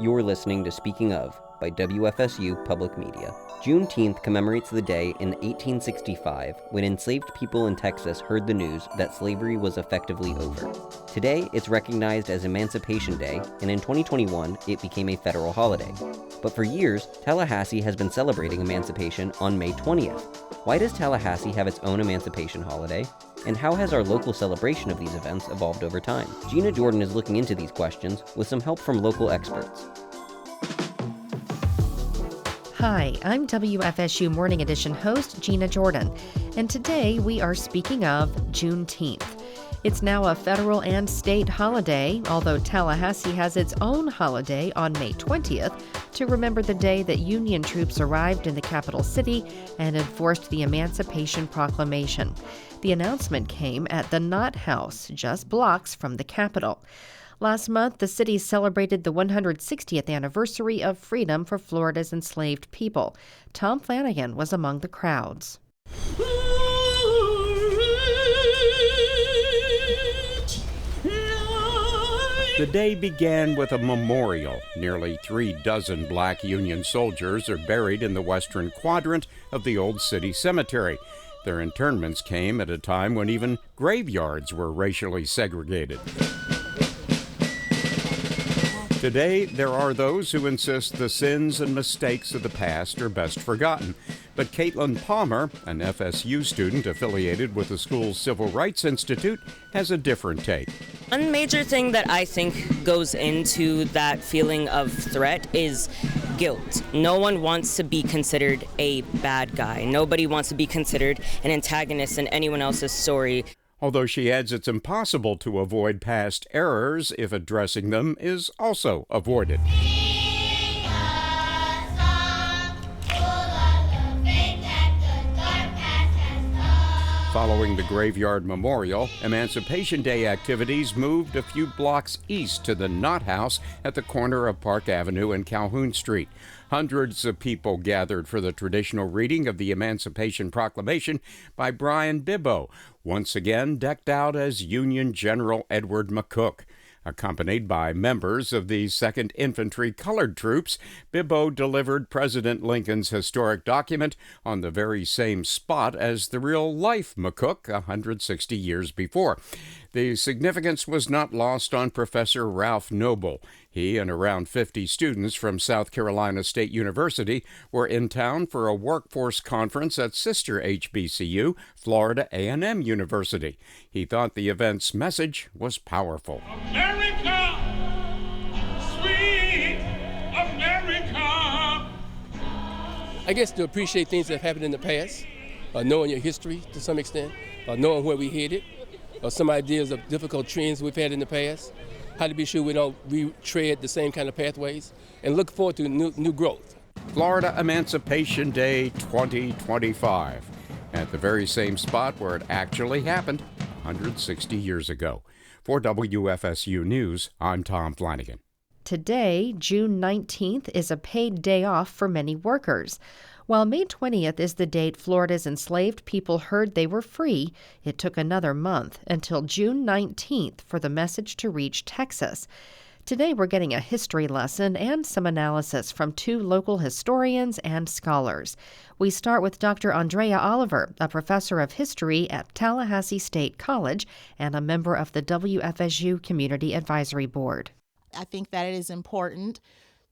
You're listening to Speaking Of by WFSU Public Media. Juneteenth commemorates the day in 1865 when enslaved people in Texas heard the news that slavery was effectively over. Today, it's recognized as Emancipation Day, and in 2021, it became a federal holiday. But for years, Tallahassee has been celebrating emancipation on May 20th. Why does Tallahassee have its own emancipation holiday? And how has our local celebration of these events evolved over time? Gina Jordan is looking into these questions with some help from local experts. Hi, I'm WFSU Morning Edition host Gina Jordan, and today we are speaking of Juneteenth. It's now a federal and state holiday, although Tallahassee has its own holiday on May 20th to remember the day that Union troops arrived in the capital city and enforced the Emancipation Proclamation. The announcement came at the Knott House, just blocks from the Capitol. Last month, the city celebrated the 160th anniversary of freedom for Florida's enslaved people. Tom Flanagan was among the crowds. The day began with a memorial. Nearly 36 black Union soldiers are buried in the western quadrant of the old city cemetery. Their interments came at a time when even graveyards were racially segregated. Today, there are those who insist the sins and mistakes of the past are best forgotten. But Caitlin Palmer, an FSU student affiliated with the school's Civil Rights Institute, has a different take. One major thing that I think goes into that feeling of threat is guilt. No one wants to be considered a bad guy. Nobody wants to be considered an antagonist in anyone else's story. Although she adds it's impossible to avoid past errors if addressing them is also avoided. Following the graveyard memorial, Emancipation Day activities moved a few blocks east to the Knott House at the corner of Park Avenue and Calhoun Street. Hundreds of people gathered for the traditional reading of the Emancipation Proclamation by Brian Bibbo, once again decked out as Union General Edward McCook. Accompanied by members of the 2nd Infantry Colored Troops, Bibbo delivered President Lincoln's historic document on the very same spot as the real-life McCook 160 years before. The significance was not lost on Professor Ralph Noble. He and around 50 students from South Carolina State University were in town for a workforce conference at sister HBCU, Florida A&M University. He thought the event's message was powerful. America, sweet America. I guess to appreciate things that have happened in the past, knowing your history to some extent, knowing where we headed, some ideas of difficult trends we've had in the past, how to be sure we don't retread the same kind of pathways, and look forward to new growth. Florida Emancipation Day 2025, at the very same spot where it actually happened 160 years ago. For WFSU News, I'm Tom Flanagan. Today, June 19th, is a paid day off for many workers. While May 20th is the date Florida's enslaved people heard they were free, it took another month until June 19th for the message to reach Texas. Today we're getting a history lesson and some analysis from two local historians and scholars. We start with Dr. Andrea Oliver, a professor of history at Tallahassee State College and a member of the WFSU Community Advisory Board. I think that it is important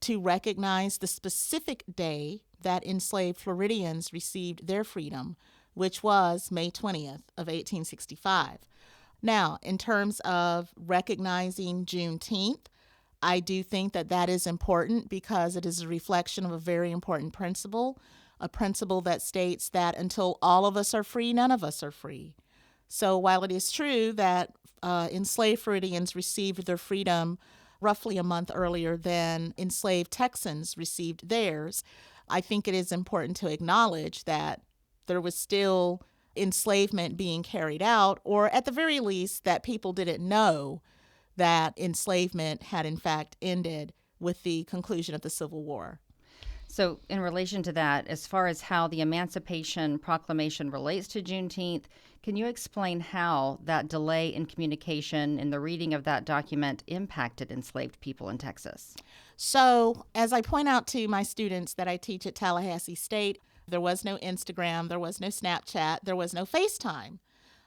to recognize the specific day that enslaved Floridians received their freedom, which was May 20th of 1865. Now, in terms of recognizing Juneteenth, I do think that that is important because it is a reflection of a very important principle, a principle that states that until all of us are free, none of us are free. So while it is true that enslaved Floridians received their freedom roughly a month earlier than enslaved Texans received theirs, I think it is important to acknowledge that there was still enslavement being carried out, or at the very least that people didn't know that enslavement had in fact ended with the conclusion of the Civil War. So, in relation to that, as far as how the Emancipation Proclamation relates to Juneteenth, can you explain how that delay in communication in the reading of that document impacted enslaved people in Texas? So, as I point out to my students that I teach at Tallahassee State, there was no Instagram, there was no Snapchat, there was no FaceTime.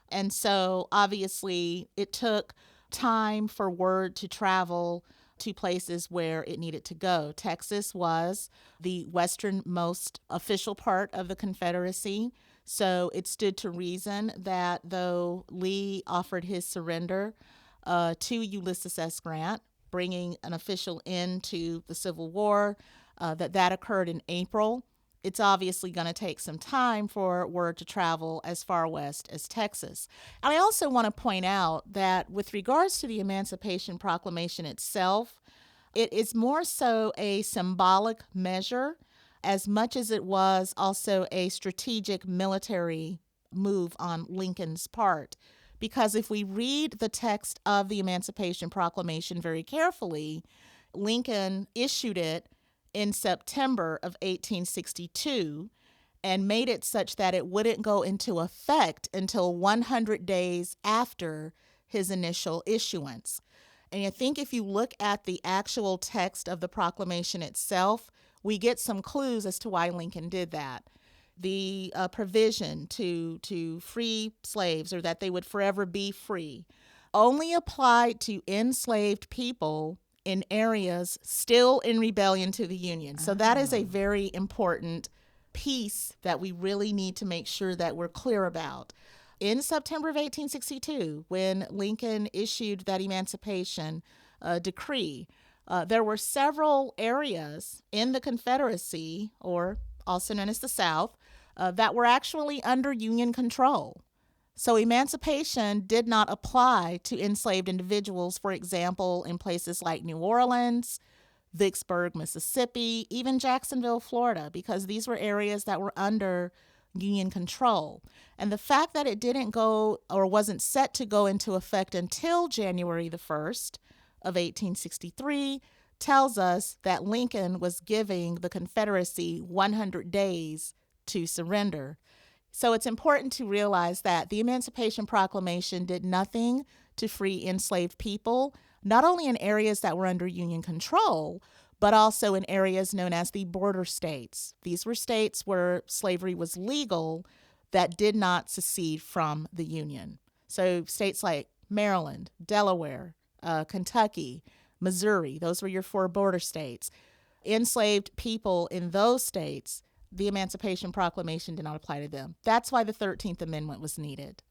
And so, obviously, it took time for word to travel to places where it needed to go. Texas was the westernmost official part of the Confederacy, so it stood to reason that though Lee offered his surrender to Ulysses S. Grant, bringing an official end to the Civil War, that occurred in April. It's obviously going to take some time for word to travel as far west as Texas. And I also want to point out that with regards to the Emancipation Proclamation itself, it is more so a symbolic measure as much as it was also a strategic military move on Lincoln's part. Because if we read the text of the Emancipation Proclamation very carefully, Lincoln issued it in September of 1862 and made it such that it wouldn't go into effect until 100 days after his initial issuance. And I think if you look at the actual text of the proclamation itself, we get some clues as to why Lincoln did that. The provision to free slaves, or that they would forever be free, only applied to enslaved people in areas still in rebellion to the Union. So that is a very important piece that we really need to make sure that we're clear about. In September of 1862, when Lincoln issued that Emancipation decree, there were several areas in the Confederacy, or also known as the South, that were actually under Union control. So emancipation did not apply to enslaved individuals, for example, in places like New Orleans, Vicksburg, Mississippi, even Jacksonville, Florida, because these were areas that were under Union control. And the fact that it didn't go, or wasn't set to go into effect until January the 1st of 1863 tells us that Lincoln was giving the Confederacy 100 days to surrender. So it's important to realize that the Emancipation Proclamation did nothing to free enslaved people, not only in areas that were under Union control, but also in areas known as the border states. These were states where slavery was legal that did not secede from the Union. So states like Maryland, Delaware, Kentucky, Missouri, those were your 4 border states. Enslaved people in those states, the Emancipation Proclamation did not apply to them. That's why the 13th Amendment was needed.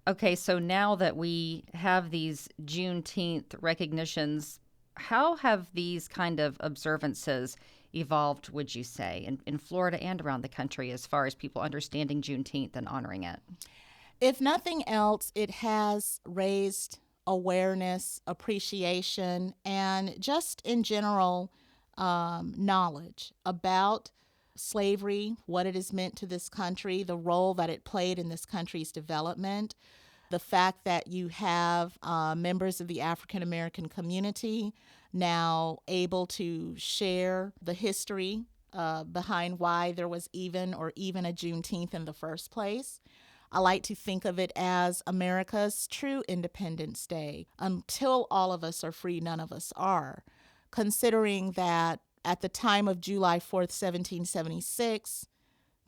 Okay, so now that we have these Juneteenth recognitions, how have these kind of observances evolved, would you say, in Florida and around the country as far as people understanding Juneteenth and honoring it? If nothing else, it has raised awareness, appreciation, and just in general knowledge about slavery, what it has meant to this country, the role that it played in this country's development, the fact that you have members of the African American community now able to share the history behind why there was even a Juneteenth in the first place. I like to think of it as America's true Independence Day. Until all of us are free, none of us are. Considering that at the time of July 4th, 1776,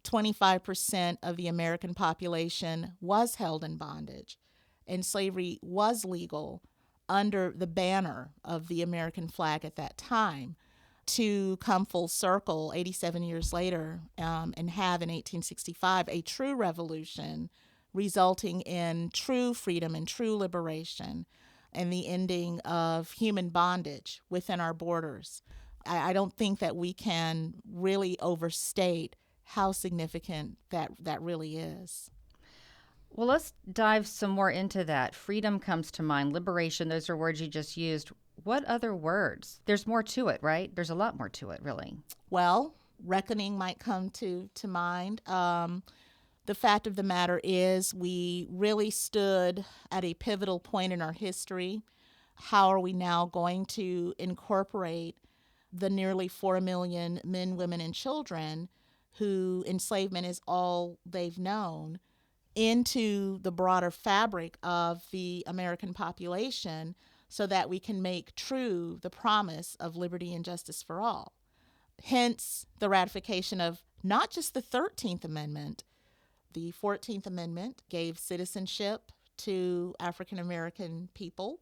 25% of the American population was held in bondage, and slavery was legal under the banner of the American flag at that time. To come full circle 87 years later and have in 1865 a true revolution resulting in true freedom and true liberation and the ending of human bondage within our borders. I don't think that we can really overstate how significant that really is. Well, let's dive some more into that. Freedom comes to mind. Liberation, those are words you just used. What other words? There's more to it, right? There's a lot more to it, really. Well, reckoning might come to mind. The fact of the matter is we really stood at a pivotal point in our history. How are we now going to incorporate the nearly 4 million men, women, and children who enslavement is all they've known into the broader fabric of the American population so that we can make true the promise of liberty and justice for all. Hence, the ratification of not just the 13th Amendment. The 14th Amendment gave citizenship to African American people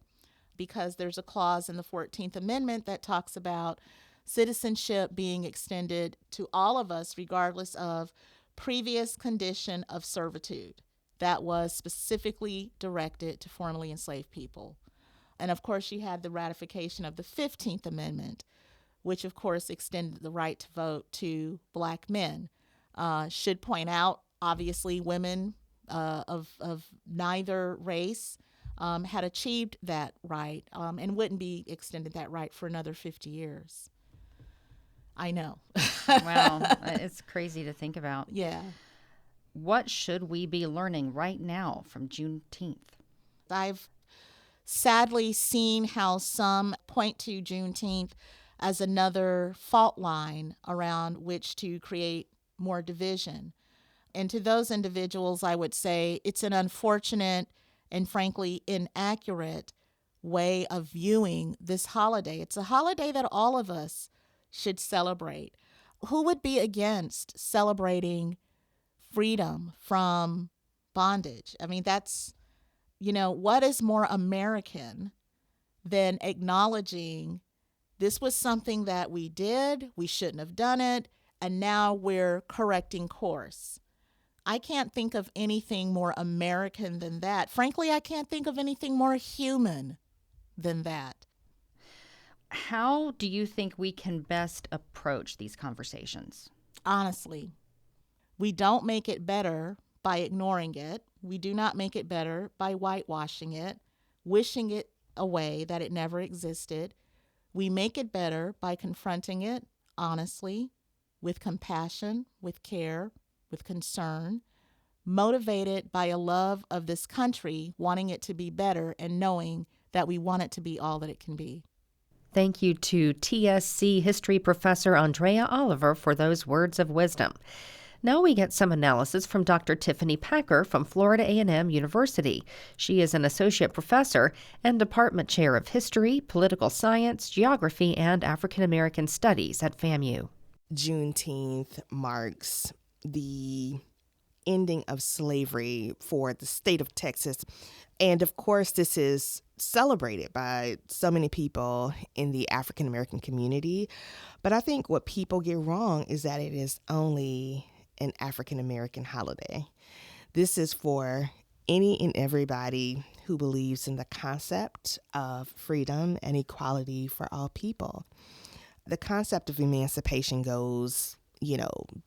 because there's a clause in the 14th Amendment that talks about citizenship being extended to all of us regardless of previous condition of servitude. That was specifically directed to formerly enslaved people. And of course, you had the ratification of the 15th Amendment, which of course extended the right to vote to Black men. Should point out, obviously, women of neither race had achieved that right and wouldn't be extended that right for another 50 years. I know. Wow, it's crazy to think about. Yeah. What should we be learning right now from Juneteenth? I've sadly seen how some point to Juneteenth as another fault line around which to create more division. And to those individuals, I would say it's an unfortunate and frankly inaccurate way of viewing this holiday. It's a holiday that all of us should celebrate. Who would be against celebrating freedom from bondage? I mean, that's, what is more American than acknowledging this was something that we did, we shouldn't have done it, and now we're correcting course. I can't think of anything more American than that. Frankly, I can't think of anything more human than that. How do you think we can best approach these conversations? Honestly, we don't make it better by ignoring it. We do not make it better by whitewashing it, wishing it away that it never existed. We make it better by confronting it honestly, with compassion, with care, with concern, motivated by a love of this country, wanting it to be better and knowing that we want it to be all that it can be. Thank you to TSC history professor Andrea Oliver for those words of wisdom. Now we get some analysis from Dr. Tiffany Packer from Florida A&M University. She is an associate professor and department chair of history, political science, geography, and African American studies at FAMU. Juneteenth marks the ending of slavery for the state of Texas. And of course, this is celebrated by so many people in the African American community. But I think what people get wrong is that it is only an African American holiday. This is for any and everybody who believes in the concept of freedom and equality for all people. The concept of emancipation goes,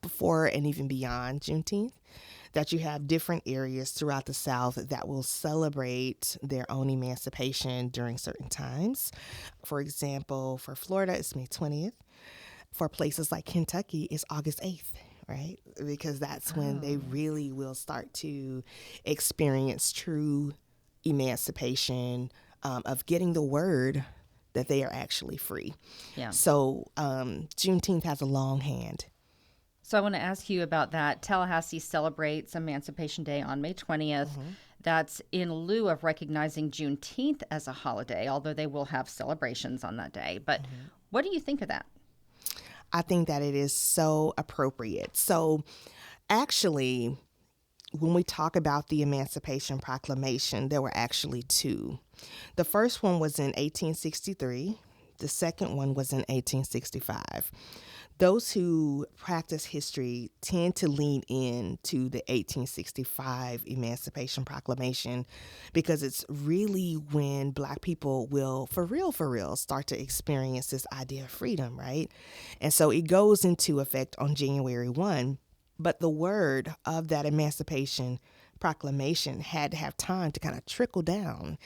before and even beyond Juneteenth, that you have different areas throughout the South that will celebrate their own emancipation during certain times. For example, for Florida, it's May 20th. For places like Kentucky, it's August 8th, right? Because that's when they really will start to experience true emancipation of getting the word that they are actually free. Yeah. So Juneteenth has a long hand. So I want to ask you about that. Tallahassee celebrates Emancipation Day on May 20th. Mm-hmm. That's in lieu of recognizing Juneteenth as a holiday, although they will have celebrations on that day. But what do you think of that? I think that it is so appropriate. So actually, when we talk about the Emancipation Proclamation, there were actually two. The first one was in 1863. The second one was in 1865. Those who practice history tend to lean into the 1865 Emancipation Proclamation because it's really when Black people will, for real, start to experience this idea of freedom, right? And so it goes into effect on January 1, but the word of that Emancipation Proclamation had to have time to kind of trickle down.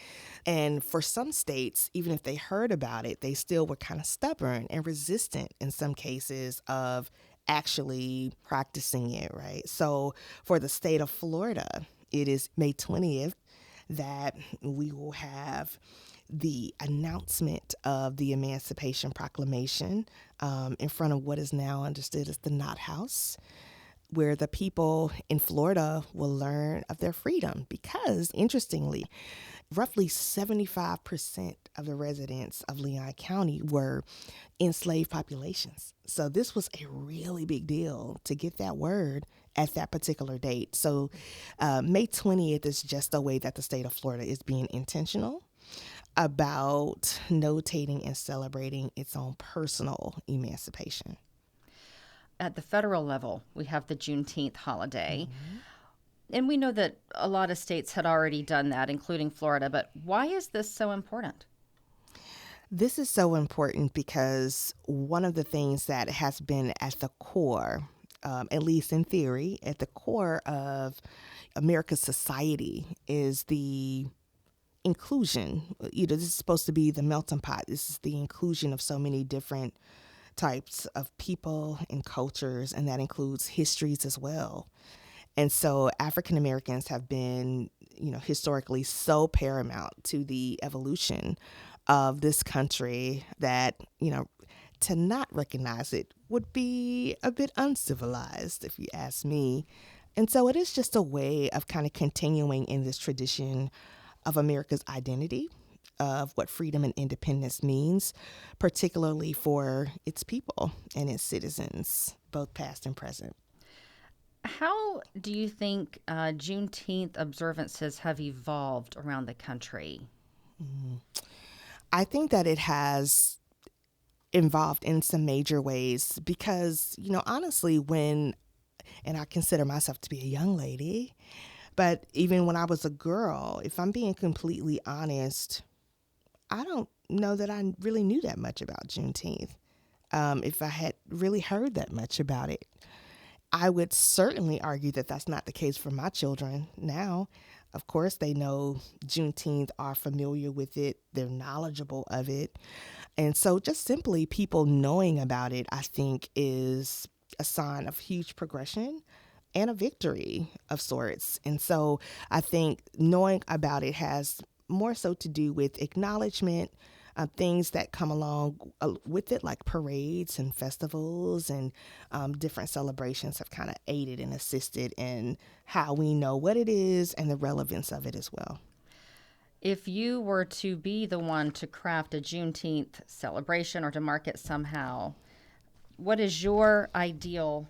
And for some states, even if they heard about it, they still were kind of stubborn and resistant in some cases of actually practicing it, right? So for the state of Florida, it is May 20th that we will have the announcement of the Emancipation Proclamation in front of what is now understood as the Knot House, where the people in Florida will learn of their freedom because, interestingly, roughly 75% of the residents of Leon County were enslaved populations. So this was a really big deal to get that word at that particular date. So May 20th is just a way that the state of Florida is being intentional about notating and celebrating its own personal emancipation. At the federal level, we have the Juneteenth holiday. And we know that a lot of states had already done that, including Florida. But why is this so important? This is so important because one of the things that has been at the core, at least in theory, at the core of America's society is the inclusion. This is supposed to be the melting pot. This is the inclusion of so many different types of people and cultures, and that includes histories as well. And so African Americans have been, historically so paramount to the evolution of this country that, to not recognize it would be a bit uncivilized, if you ask me. And so it is just a way of kind of continuing in this tradition of America's identity, of what freedom and independence means, particularly for its people and its citizens, both past and present. How do you think Juneteenth observances have evolved around the country? I think that it has involved in some major ways because, honestly, and I consider myself to be a young lady, but even when I was a girl, if I'm being completely honest, I don't know that I really knew that much about Juneteenth. If I had really heard that much about it, I would certainly argue that that's not the case for my children now. Of course, they know Juneteenth, are familiar with it, they're knowledgeable of it. And so just simply people knowing about it, I think, is a sign of huge progression and a victory of sorts. And so I think knowing about it has more so to do with acknowledgement, things that come along with it, like parades and festivals and different celebrations have kind of aided and assisted in how we know what it is and the relevance of it as well. If you were to be the one to craft a Juneteenth celebration or to mark it somehow, what is your ideal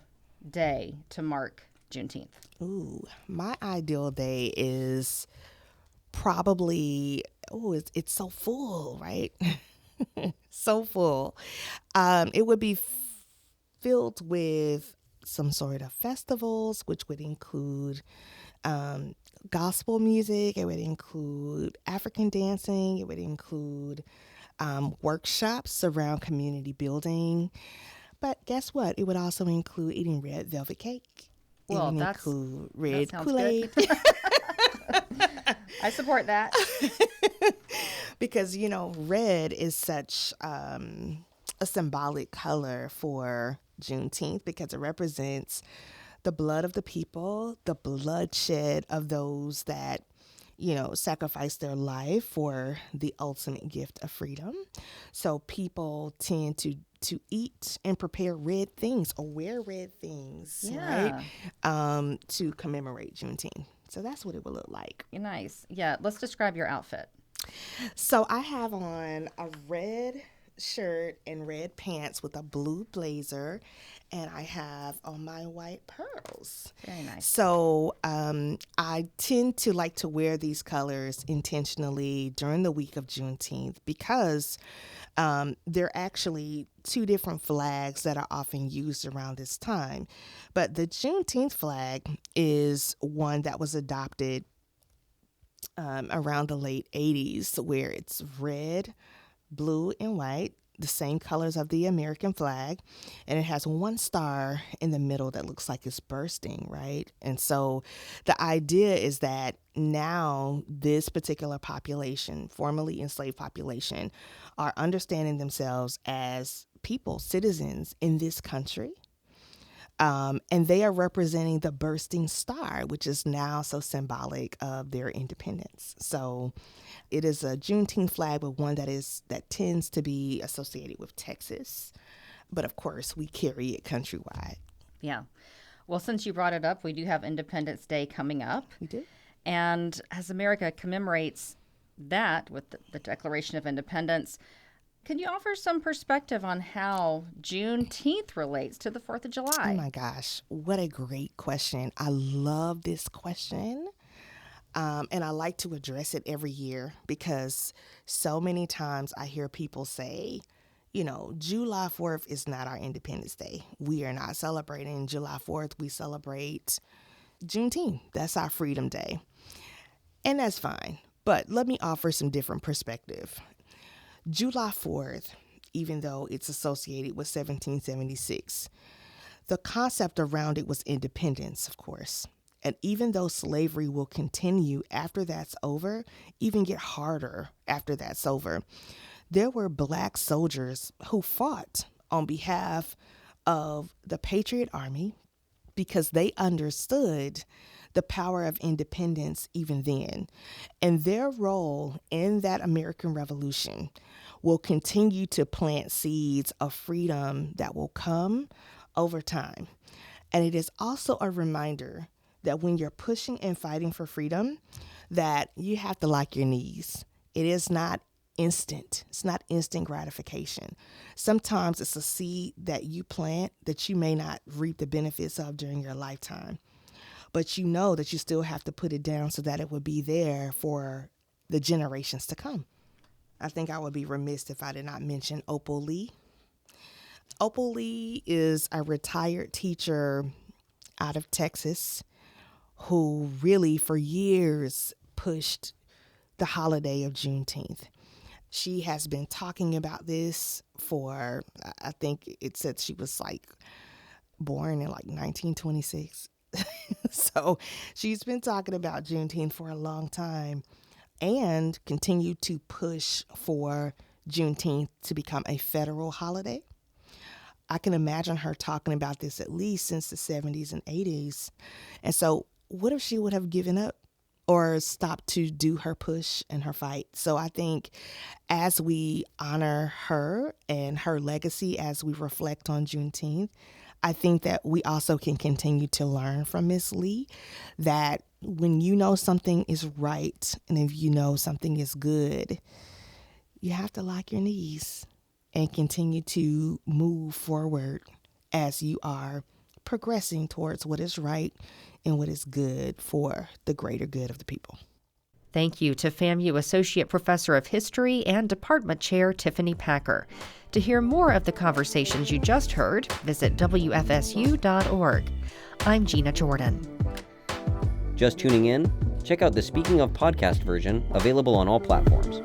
day to mark Juneteenth? Ooh, my ideal day is probably, it's so full, right? So full. It would be filled with some sort of festivals, which would include gospel music. It would include African dancing. It would include workshops around community building. But guess what? It would also include eating red velvet cake. Well, it would include red Kool-Aid. I support that. Because, red is such a symbolic color for Juneteenth because it represents the blood of the people, the bloodshed of those that, sacrificed their life for the ultimate gift of freedom. So people tend to eat and prepare red things or wear red things, right? To commemorate Juneteenth. So that's what it would look like. Nice. Yeah. Let's describe your outfit. So I have on a red shirt and red pants with a blue blazer, and I have on my white pearls. Very nice. So I tend to like to wear these colors intentionally during the week of Juneteenth because they're actually two different flags that are often used around this time. But the Juneteenth flag is one that was adopted around the late 80s, where it's red, blue, and white, the same colors of the American flag, and it has one star in the middle that looks like it's bursting, right? And so the idea is that now this particular population, formerly enslaved population, are understanding themselves as people, citizens in this country, And they are representing the bursting star, which is now so symbolic of their independence. So it is a Juneteenth flag, but one that tends to be associated with Texas. But of course, we carry it countrywide. Yeah. Well, since you brought it up, we do have Independence Day coming up. We do. And as America commemorates that with the Declaration of Independence, can you offer some perspective on how Juneteenth relates to the 4th of July? Oh my gosh, what a great question. I love this question. And I like to address it every year because so many times I hear people say, July 4th is not our Independence Day. We are not celebrating July 4th. We celebrate Juneteenth. That's our Freedom Day. And that's fine. But let me offer some different perspective. July 4th, even though it's associated with 1776, the concept around it was independence, of course. And even though slavery will continue after that's over, even get harder after that's over, there were Black soldiers who fought on behalf of the Patriot Army because they understood the power of independence even then. And their role in that American Revolution will continue to plant seeds of freedom that will come over time. And it is also a reminder that when you're pushing and fighting for freedom, that you have to lock your knees. It is not instant. It's not instant gratification. Sometimes it's a seed that you plant that you may not reap the benefits of during your lifetime. But you know that you still have to put it down so that it will be there for the generations to come. I think I would be remiss if I did not mention Opal Lee. Opal Lee is a retired teacher out of Texas who really for years pushed the holiday of Juneteenth. She has been talking about this for, I think it said she was born in 1926. So she's been talking about Juneteenth for a long time and continued to push for Juneteenth to become a federal holiday. I can imagine her talking about this at least since the 70s and 80s. And so what if she would have given up or stopped to do her push and her fight? So I think as we honor her and her legacy, as we reflect on Juneteenth, I think that we also can continue to learn from Miss Lee that when you know something is right and if you know something is good, you have to lock your knees and continue to move forward as you are progressing towards what is right and what is good for the greater good of the people. Thank you to FAMU Associate Professor of History and Department Chair Tiffany Packer. To hear more of the conversations you just heard, visit WFSU.org. I'm Gina Jordan. Just tuning in? Check out the Speaking of podcast version, available on all platforms.